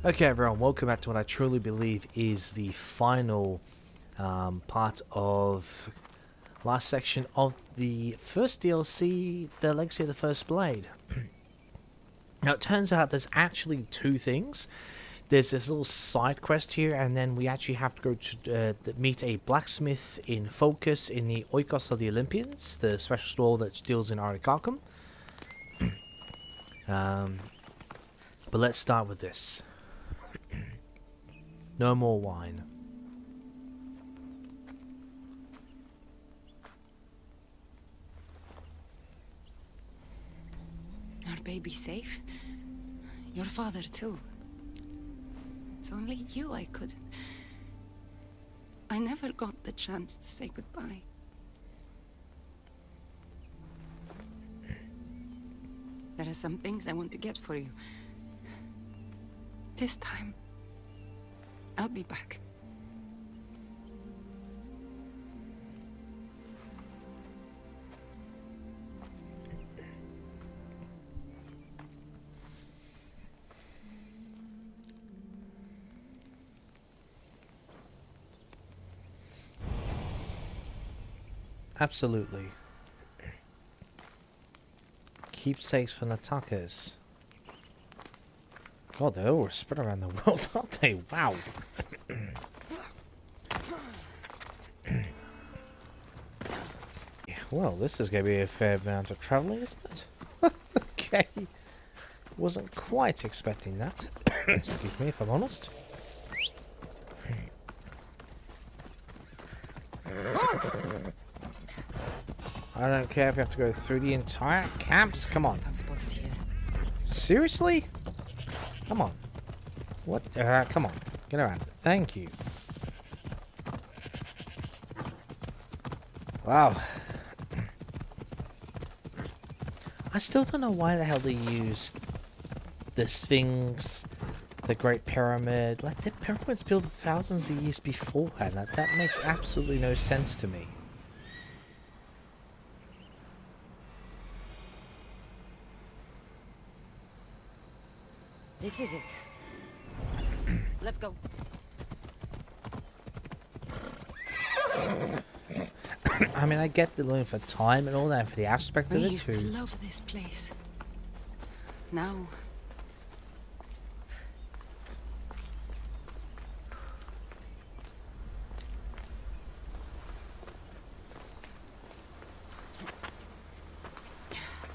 Okay everyone, welcome back to what I truly believe is the final part of last section of the first DLC, The Legacy of the First Blade. Now it turns out there's actually two things. There's this little side quest here, and then we actually have to go to meet a blacksmith in Focus in the Oikos of the Olympians, the special store that deals in Arikakum. But let's start with this. No more wine. Our baby safe? Your father too. It's only you I couldn't. I never got the chance to say goodbye. There are some things I want to get for you. This time, I'll be back. Absolutely. Keepsakes for Natakas. God, they're all spread around the world, aren't they? Wow. Well, this is going to be a fair amount of travelling, isn't it? Okay. Wasn't quite expecting that. Excuse me, if I'm honest. I don't care if you have to go through the entire camps. Come on. I'm spotted here. Seriously? Come on. What? Come on. Get around it. Thank you. Wow. I still don't know why the hell they used the Sphinx, the Great Pyramid. Like, the pyramids built thousands of years beforehand. That makes absolutely no sense to me. This is it. Let's go. I mean, I get the looking for time and all that, for the aspect of We it used too. to love this place. Now,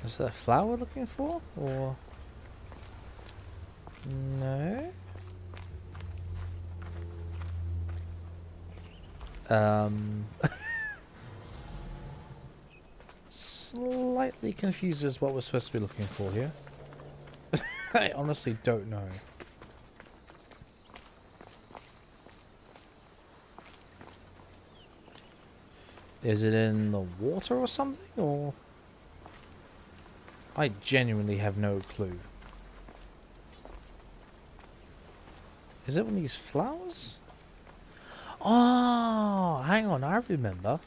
Is that a flower we're looking for? Or... No? Slightly confused as what we're supposed to be looking for here. I honestly don't know. Is it in the water or something, or...? I genuinely have no clue. Is it one of these flowers? Oh, hang on, I remember.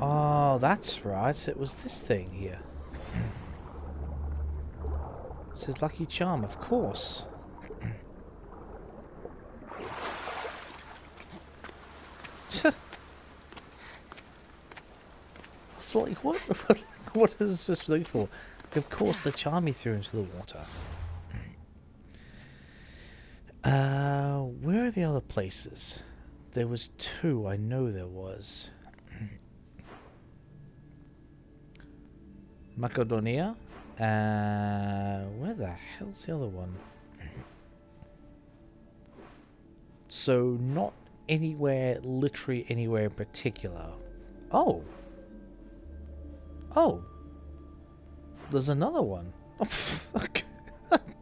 Oh, that's right. It was this thing here. It says Lucky Charm, of course. It's like, what? What is this supposed to be for? Of course, the charm he threw into the water. Where are the other places? There was two, I know there was. Macedonia. Where the hell's the other one? So, not anywhere, literally anywhere in particular. Oh! Oh! There's another one.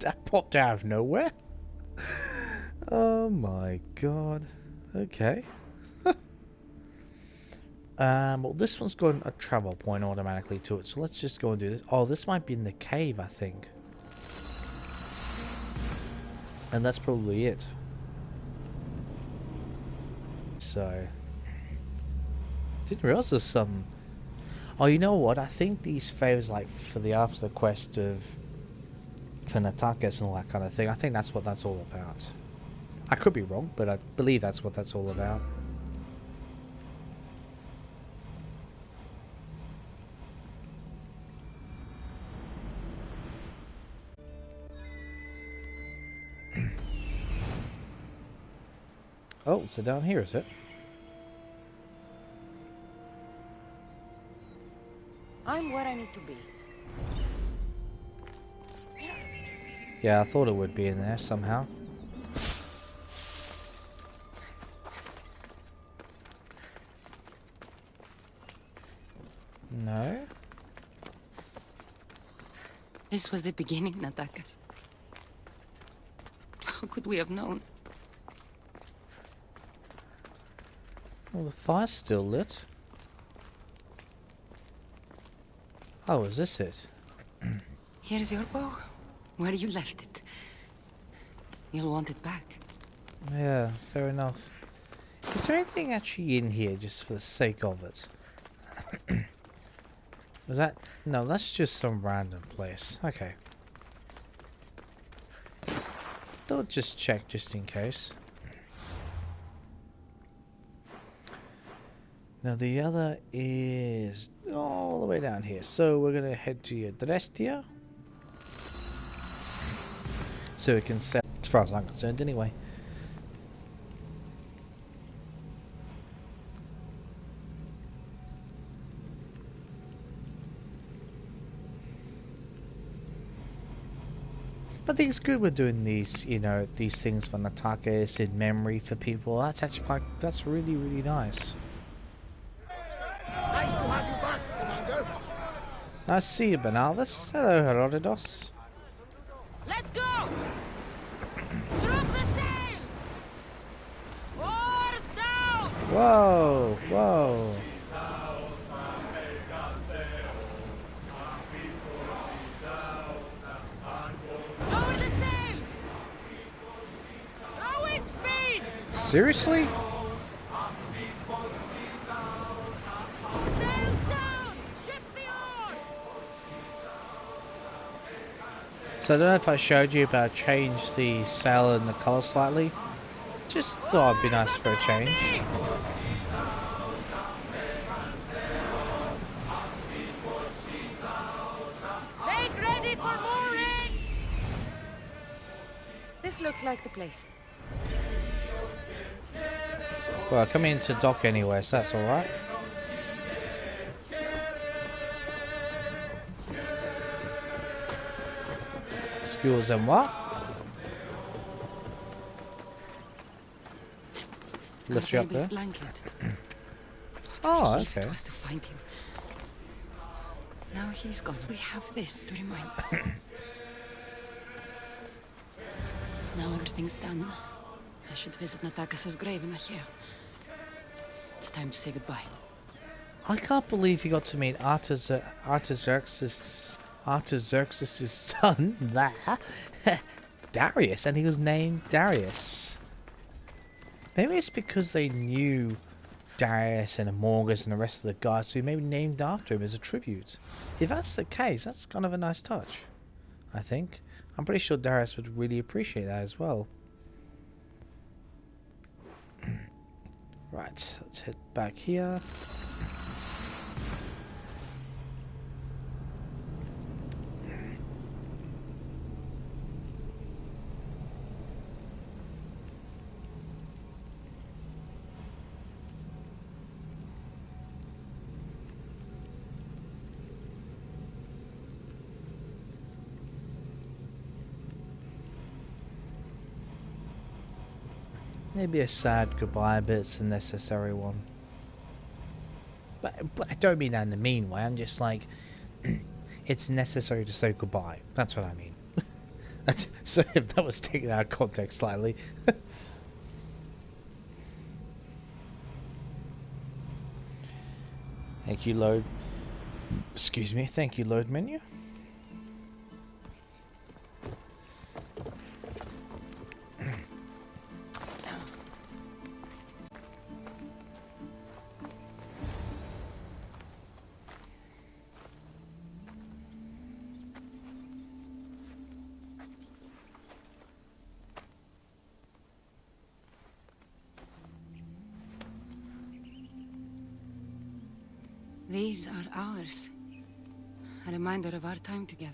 That popped out of nowhere. Oh my god. Okay. Well, this one's got a travel point automatically to it, so let's just go and do this. Oh, this might be in the cave, I think. And that's probably it. So... Didn't realize there's some... Oh, you know what? I think these favors like for the after quest of for Natakas and all that kind of thing. I think that's what that's all about. I could be wrong, but I believe that's what that's all about. Oh, so down here is it? I'm where I need to be. Yeah, I thought it would be in there somehow. No? This was the beginning, Natakas. How could we have known? Well, the fire's still lit. Oh, is this it? Here's your bow. Where you left it. You'll want it back. Yeah, fair enough. Is there anything actually in here just for the sake of it? Was that... No, that's just some random place. Okay. They'll just check just in case. Now the other is all the way down here. So we're going to head to Drestia. So we can set, as far as I'm concerned anyway. But I think it's good we're doing these, you know, these things for Natakis in memory for people. That's actually quite, that's really, really nice. Nice to have you back, Commander. Nice to see you, Benalvis. Hello, Herodotus. Let's go! Drop the sail! Oars down! Whoa, whoa. Lower the sail! Rowing speed! Seriously? Sails down! Ship the oars! So I don't know if I showed you, but I changed the sail and the colour slightly. Just thought it'd be nice for a change. Make ready for mooring! This looks like the place. Well, I come into dock anyway, so that's alright. Excusez-moi. Lift you up Baby's there. blanket. Oh, Relief okay. it was to find him. Now he's gone. We have this to remind us. Now everything's done. I should visit Natakas's grave in Achaea. It's time to say goodbye. I can't believe you got to meet Artaxerxes' son there, Darius, and he was named Darius. Maybe it's because they knew Darius and Amorgus and the rest of the guards who maybe named after him as a tribute. If that's the case, that's kind of a nice touch, I think. I'm pretty sure Darius would really appreciate that as well. Right, let's head back here. Maybe a sad goodbye, but it's a necessary one. But I don't mean that in a mean way. I'm just like, it's necessary to say goodbye. That's what I mean. So if that was taken out of context slightly. Thank you, load. Excuse me. Thank you, load menu. These are ours. A reminder of our time together.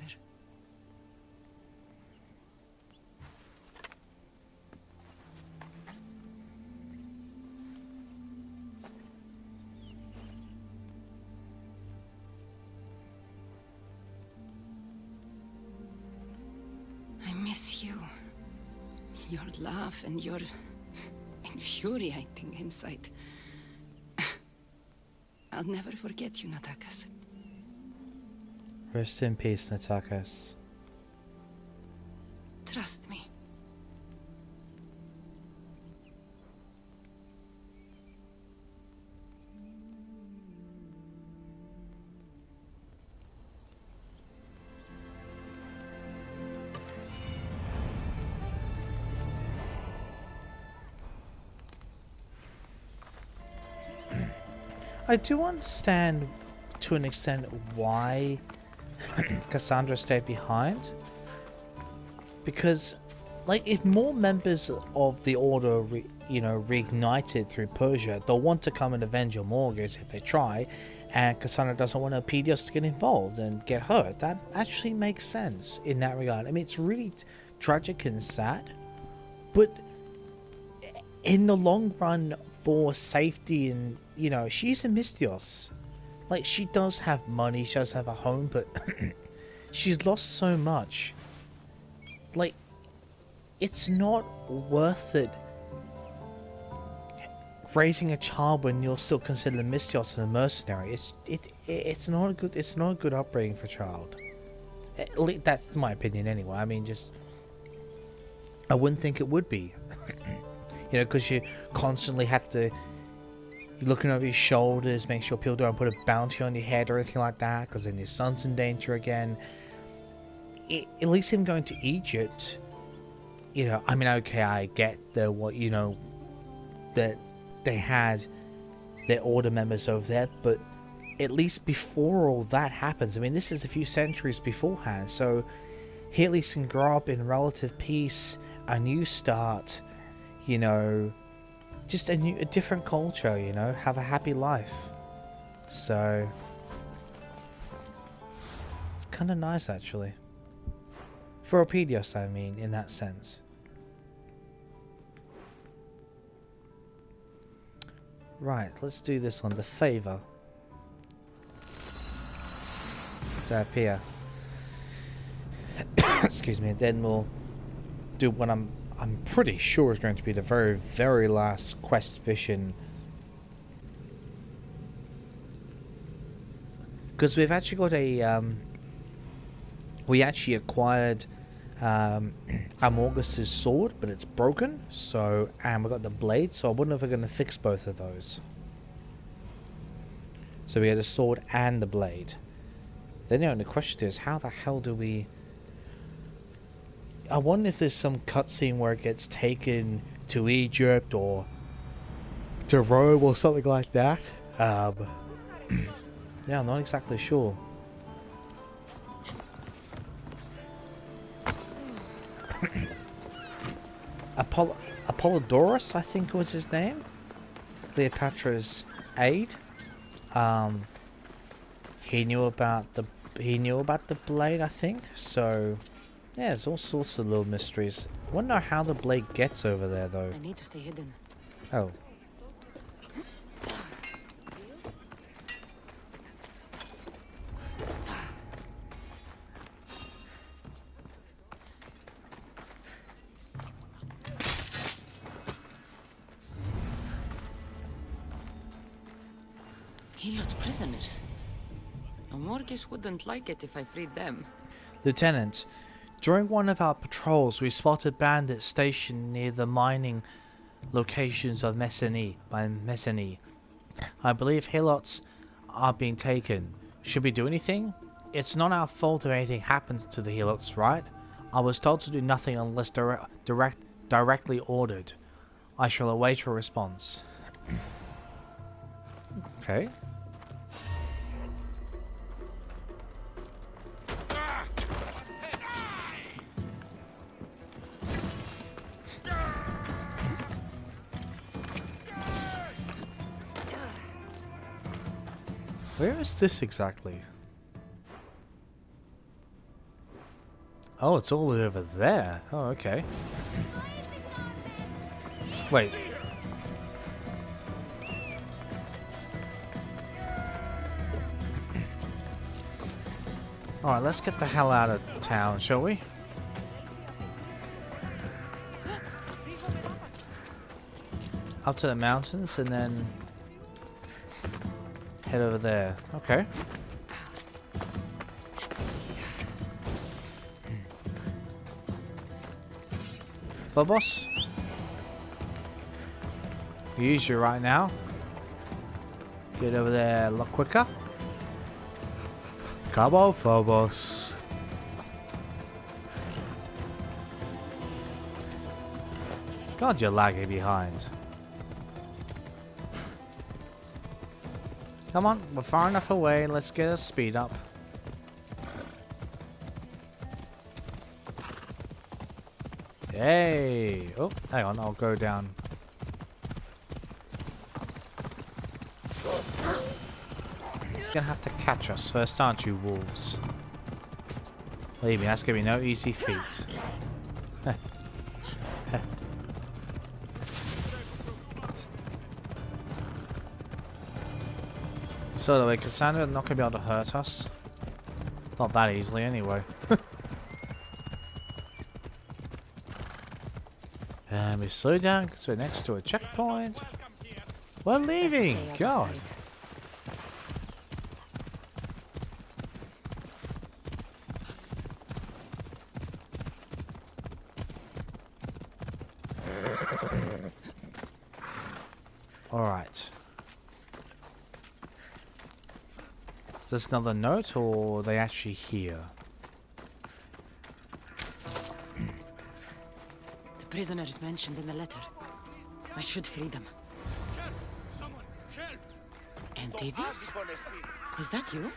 I miss you. Your laugh and your infuriating insight. I'll never forget you, Natakas. Rest in peace, Natakas. Trust me. I do understand to an extent why Cassandra stayed behind, because like if more members of the Order reignited through Persia, they'll want to come and avenge your Morgans if they try, and Cassandra doesn't want Apedios to get involved and get hurt. That actually makes sense in that regard. I mean, it's really tragic and sad, but in the long run, for safety, and she's a Mystios. Like, she does have money, she does have a home, but she's lost so much. Like, it's not worth it raising a child when you're still considered a Mystios and a mercenary. It's not a good upbringing for a child. At least that's my opinion anyway. I mean, I wouldn't think it would be. Because you constantly have to be looking over your shoulders, make sure people don't put a bounty on your head or anything like that, because then your son's in danger again. At least him going to Egypt, I mean, okay, I get that they had their Order members over there, but at least before all that happens, I mean, this is a few centuries beforehand, so he at least can grow up in relative peace, a new start, just a different culture, have a happy life. So it's kind of nice, actually, for Apedios, I mean, in that sense. Right, let's do this one, the favor to appear. Excuse me, and then we'll do what I'm pretty sure is going to be the very, very last quest mission. Because we've actually got a... we actually acquired Amorgus's sword, but it's broken. So, and we got the blade, so I wonder if we're going to fix both of those. So we had a sword and the blade. Then the question is, how the hell do we... I wonder if there's some cutscene where it gets taken to Egypt or to Rome or something like that. Yeah, I'm not exactly sure. Apollodorus, I think was his name. Cleopatra's aide. He knew about the blade, I think. So yeah, there's all sorts of little mysteries. I wonder how the blade gets over there, though. I need to stay hidden. Oh. Helot prisoners. Amorgus wouldn't like it if I freed them. Lieutenant, during one of our patrols, we spotted bandits stationed near the mining locations of Messene. I believe Helots are being taken. Should we do anything? It's not our fault if anything happens to the Helots, right? I was told to do nothing unless directly ordered. I shall await a response. Okay. Where is this exactly? Oh, it's all over there. Oh, okay. Wait. Alright, let's get the hell out of town, shall we? Up to the mountains and then head over there. Okay. Phobos? Use you right now. Get over there a lot quicker. Come on, Phobos. God, you're lagging behind. Come on, we're far enough away. Let's get a speed up. Hey! Oh, hang on, I'll go down. You're gonna have to catch us first, aren't you, wolves? Believe me, that's gonna be no easy feat. So the way Cassandra not gonna be able to hurt us. Not that easily anyway. And we slow down because we're next to a checkpoint. We're leaving! God! Alright. Is this another note or are they actually here? The prisoners mentioned in the letter. I should free them. Someone, help! Antides? Is that you?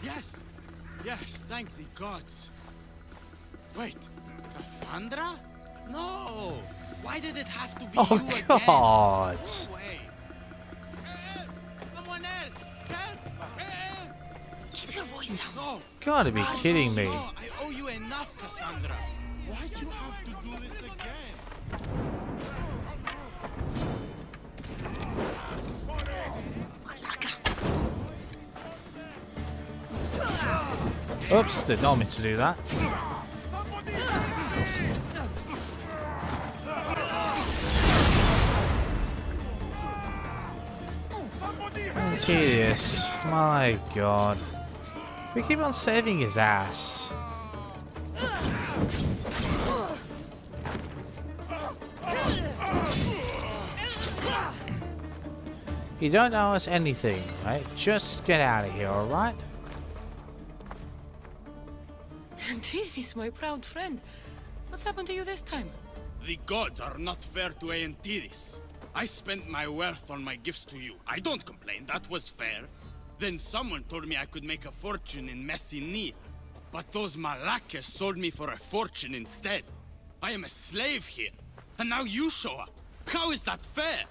Yes! Yes, thank the gods. Wait, Cassandra? No! Why did it have to be Oh you again? God! No way! Help! Someone else! Help! Help! Keep your voice down. No! Gotta be kidding me. No, I owe you enough, Cassandra. Why'd you have to do this again? Oops, did not mean to do that. Tedious. My god. We keep on saving his ass. You don't owe us anything, right? Just get out of here, alright? Antides, my proud friend. What's happened to you this time? The gods are not fair to Aeantiris. I spent my wealth on my gifts to you. I don't complain, that was fair. Then someone told me I could make a fortune in Messenia. But those Malakas sold me for a fortune instead. I am a slave here. And now you show up. How is that fair?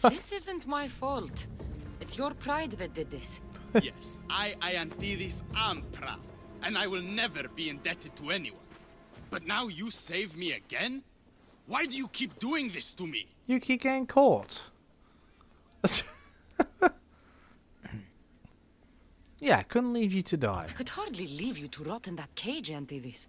This isn't my fault. It's your pride that did this. Yes, I, Aeantiris, am proud. And I will never be indebted to anyone. But now you save me again? Why do you keep doing this to me? You keep getting caught. Yeah, I couldn't leave you to die. I could hardly leave you to rot in that cage, Antides.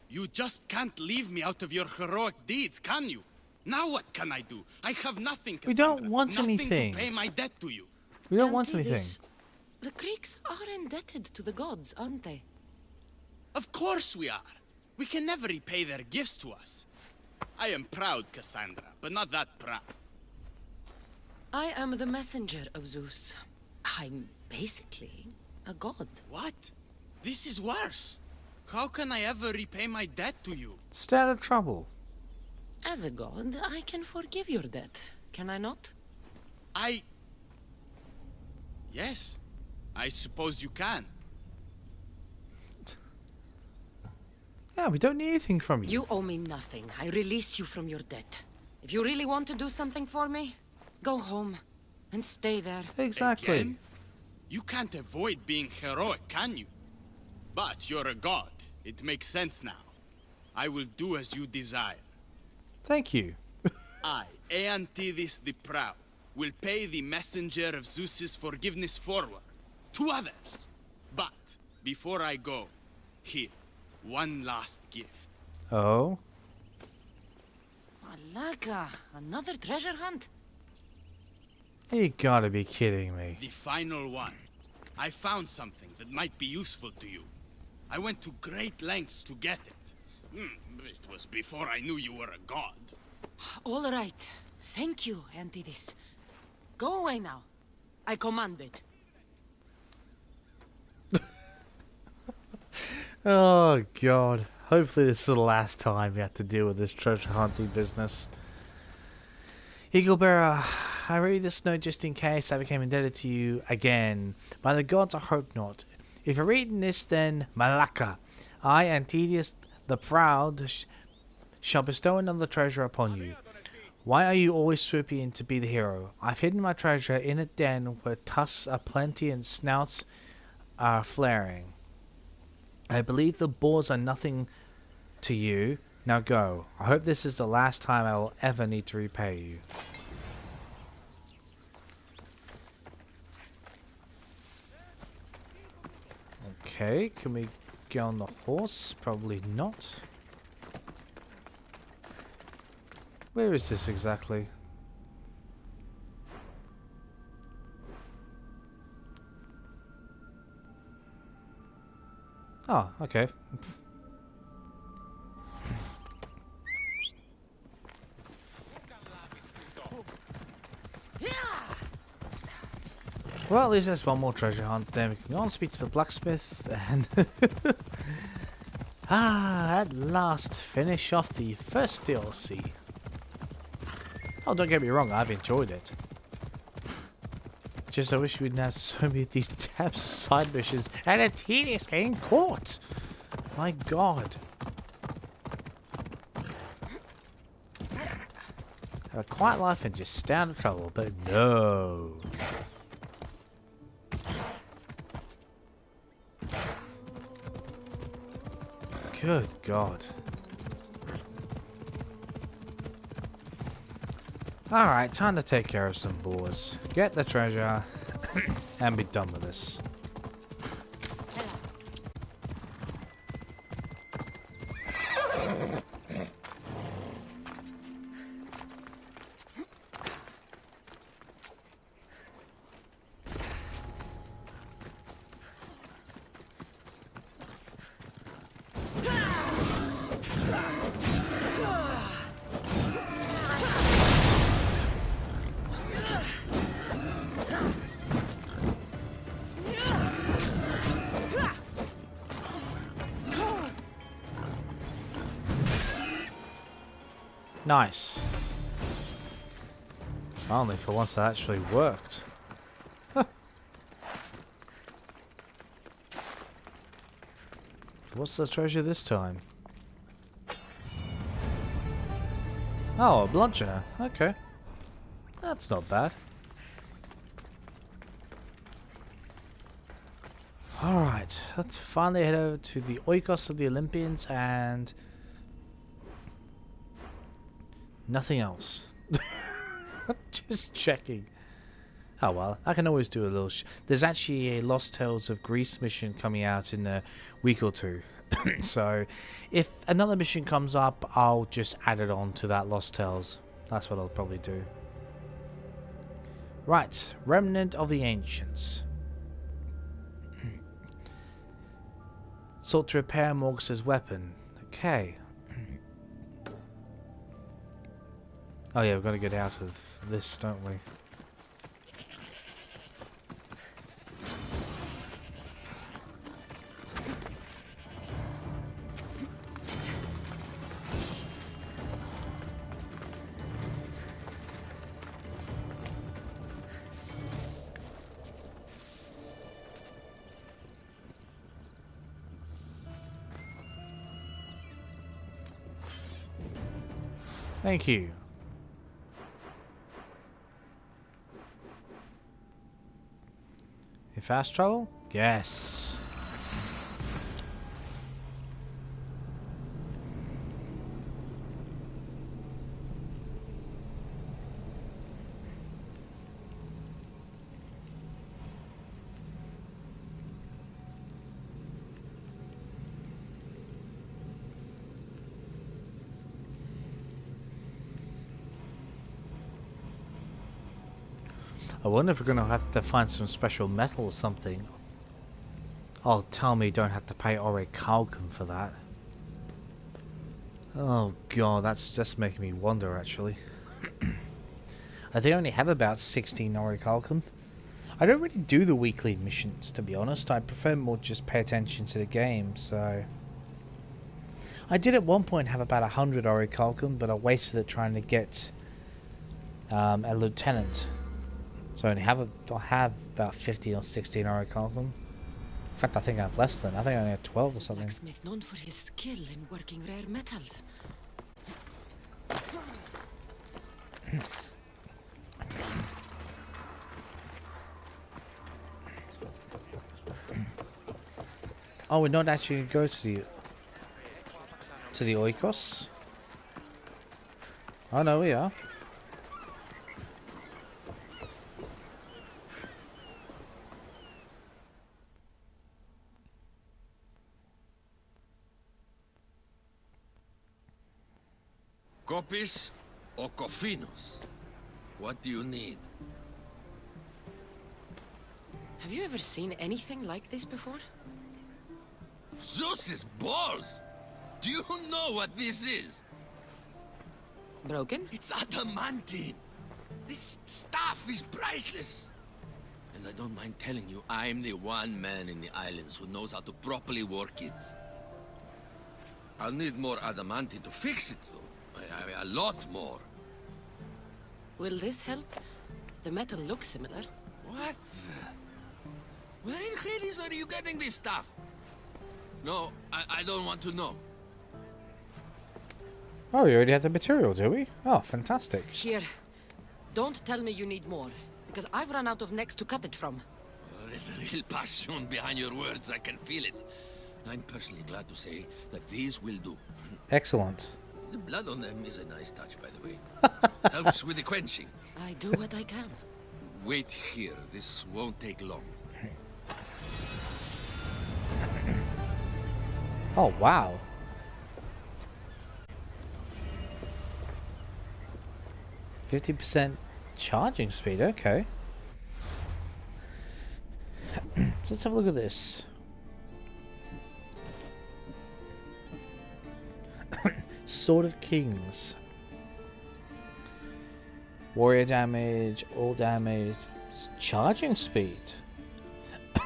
You just can't leave me out of your heroic deeds, can you? Now what can I do? I have nothing, We Cassandra. don't want nothing anything. to pay my debt to you. We don't want anything. Antides, the Greeks are indebted to the gods, aren't they? Of course we are. We can never repay their gifts to us. I am proud, Cassandra, but not that proud. I am the messenger of Zeus. I'm basically a god. What? This is worse. How can I ever repay my debt to you? Stay out of trouble. As a god, I can forgive your debt, can I not? Yes. I suppose you can. Yeah, we don't need anything from you. You owe me nothing. I release you from your debt. If you really want to do something for me, go home and stay there. Exactly. Again? You can't avoid being heroic, can you? But you're a god. It makes sense now. I will do as you desire. Thank you. I, Aeantidis the Proud, will pay the messenger of Zeus's forgiveness forward to others. But before I go, here, one last gift. Oh? Malaka, another treasure hunt? You gotta be kidding me. The final one. I found something that might be useful to you. I went to great lengths to get it. It was before I knew you were a god. All right. Thank you, Antidis. Go away now. I command it. Oh god. Hopefully this is the last time we have to deal with this treasure hunting business. Eaglebearer, I read this note just in case I became indebted to you again. By the gods, I hope not. If you're reading this, then Malaka, I, Antedius the Proud, shall bestow another treasure upon you. Why are you always swooping in to be the hero? I've hidden my treasure in a den where tusks are plenty and snouts are flaring. I believe the boars are nothing to you. Now go. I hope this is the last time I will ever need to repay you. Okay, can we get on the horse? Probably not. Where is this exactly? Oh, okay. Well, at least there's one more treasure hunt. Then we can go and speak to the blacksmith and at last finish off the first DLC. Oh, don't get me wrong, I've enjoyed it. Just I wish we'd have so many of these damn side missions and a tedious getting caught. My god. Have a quiet life and just stay out of trouble, but no. Good god. Alright, time to take care of some boars. Get the treasure and be done with this. Nice. Finally, for once that actually worked. Huh. What's the treasure this time? Oh, a bludgeoner. Okay. That's not bad. Alright, let's finally head over to the Oikos of the Olympians and nothing else. Just checking. Oh well, I can always do a little there's actually a Lost Tales of Greece mission coming out in a week or two. So if another mission comes up, I'll just add it on to that Lost Tales. That's what I'll probably do. Right, Remnant of the Ancients. Sought to repair Morgus' weapon. Okay. Oh yeah, we've got to get out of this, don't we? Thank you. If fast travel? Yes. I wonder if we're gonna have to find some special metal or something. Oh, tell me you don't have to pay orichalcum for that. Oh god, that's just making me wonder actually. I think I only have about 16 orichalcum. I don't really do the weekly missions, to be honest. I prefer more just pay attention to the game, so... I did at one point have about 100 orichalcum, but I wasted it trying to get a lieutenant. So I have about 15 or 16 orichalcum. In fact, I think I have less than. I think I only have 12 or something. Blacksmith known for his skill in working rare metals. Oh, we're not actually going to go to the Oikos? Oh no, we are. Copies or cofinos? What do you need? Have you ever seen anything like this before? Zeus's balls! Do you know what this is? Broken? It's adamantine! This stuff is priceless! And I don't mind telling you, I'm the one man in the islands who knows how to properly work it. I'll need more adamantine to fix it, though. A lot more. Will this help? The metal looks similar. What the... Where in Hades are you getting this stuff? No, I don't want to know. Oh, we already have the material, do we? Oh, fantastic. Here. Don't tell me you need more, because I've run out of necks to cut it from. There's a real passion behind your words, I can feel it. I'm personally glad to say that these will do. Excellent. The blood on them is a nice touch, by the way. Helps with the quenching. I do what I can. Wait here, this won't take long. Oh, wow. %50 charging speed, okay. So let's have a look at this. Sword of Kings. Warrior damage, all damage, charging speed.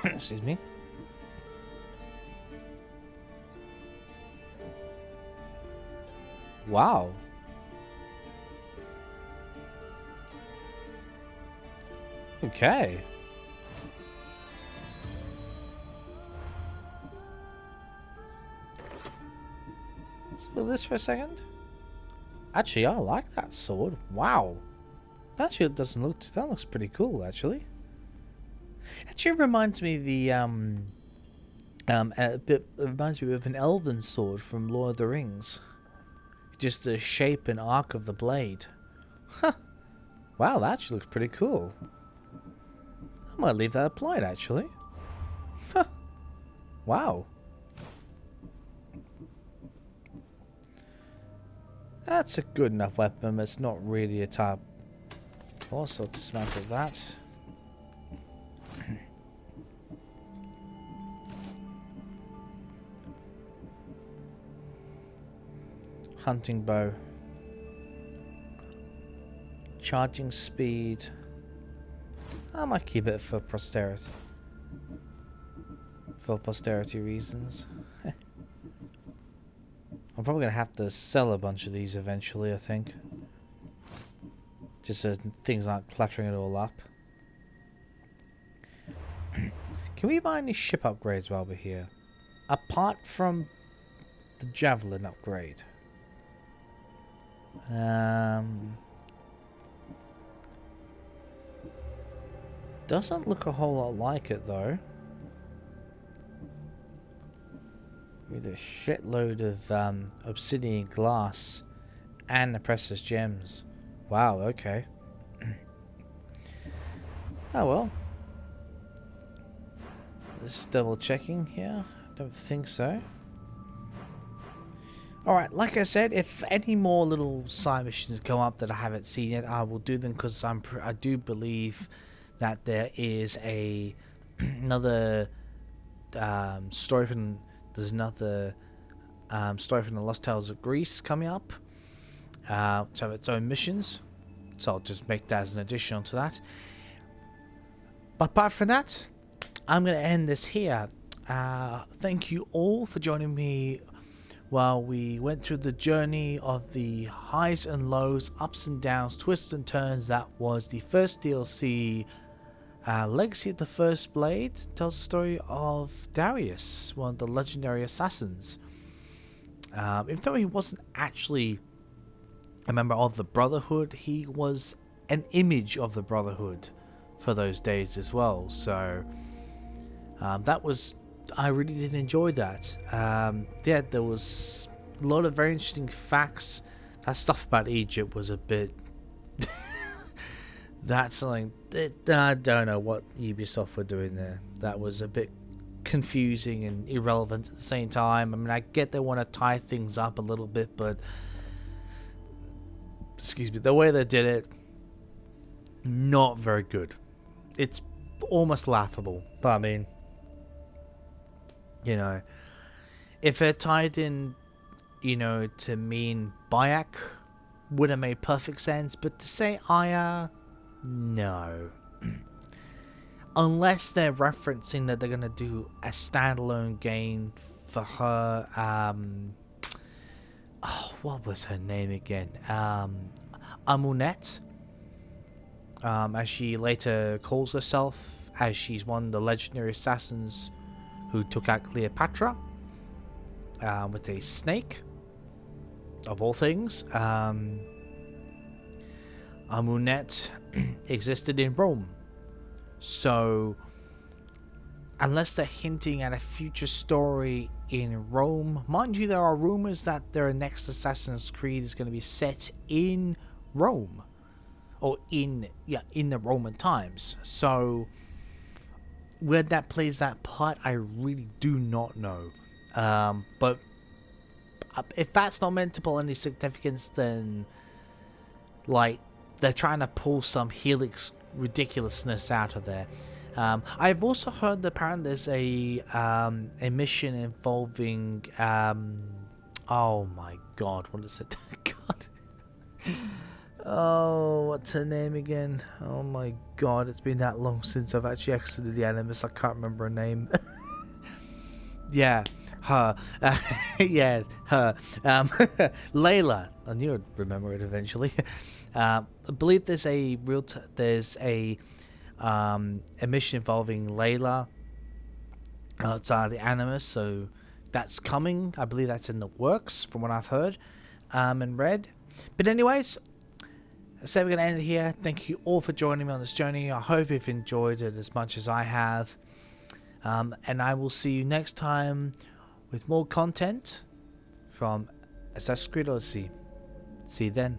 Excuse me. Wow. Okay. Let's look at this for a second. Actually, I like that sword. Wow. Actually, it doesn't look. That looks pretty cool, actually. Actually, it reminds me of the it reminds me of an elven sword from Lord of the Rings. Just the shape and arc of the blade. Huh. Wow, that actually looks pretty cool. I might leave that applied, actually. Huh. Wow. That's a good enough weapon, but it's not really a type. Also, dismantle that. Hunting bow. Charging speed. I might keep it for posterity. For posterity reasons. I'm probably going to have to sell a bunch of these eventually, I think. Just so things aren't cluttering it all up. Can we buy any ship upgrades while we're here? Apart from the Javelin upgrade. Doesn't look a whole lot like it though. With a shitload of obsidian glass and the precious gems. Wow, okay. Oh well. Just double checking here. Don't think so. Alright, like I said, if any more little side missions come up that I haven't seen yet, I will do them because I do believe that there is another story from the Lost Tales of Greece coming up. To have its own missions, so I'll just make that as an addition to that. But apart from that, I'm going to end this here. Thank you all for joining me while we went through the journey of the highs and lows, ups and downs, twists and turns. That was the first DLC, Legacy of the First Blade. Tells the story of Darius, one of the legendary assassins. Even though he wasn't actually a member of the Brotherhood, he was an image of the Brotherhood for those days as well. So that was, I really did enjoy that. Yeah, there was a lot of very interesting facts. That stuff about Egypt was a bit that's something I don't know what Ubisoft were doing there. That was a bit confusing and irrelevant at the same time. I mean, I get they want to tie things up a little bit, but excuse me, the way they did it, not very good. It's almost laughable. But I mean, you know, if it tied in, you know, to mean Bayak, would have made perfect sense. But to say Aya, no. Unless they're referencing that they're gonna do a standalone game for her. Oh, what was her name again? Amunet. As she later calls herself, as she's one of the legendary assassins who took out Cleopatra with a snake, of all things. Amunet existed in Rome, so unless they're hinting at a future story in Rome, mind you, there are rumors that their next Assassin's Creed is going to be set in Rome, or in the Roman times. So where that plays that part, I really do not know. But if that's not meant to pull any significance, then like they're trying to pull some Helix ridiculousness out of there. I've also heard that apparently there's a mission involving oh my god, what is it? God. Oh, what's her name again? Oh my god, it's been that long since I've actually exited the Animus, I can't remember her name. Yeah, her. Yeah, her. Layla. I knew I'd remember it eventually. I believe there's a mission involving Layla outside the Animus, so that's coming. I believe that's in the works from what I've heard and read. But anyways, so we're going to end it here. Thank you all for joining me on this journey. I hope you've enjoyed it as much as I have. And I will see you next time with more content from Assassin's Creed Odyssey. See you then.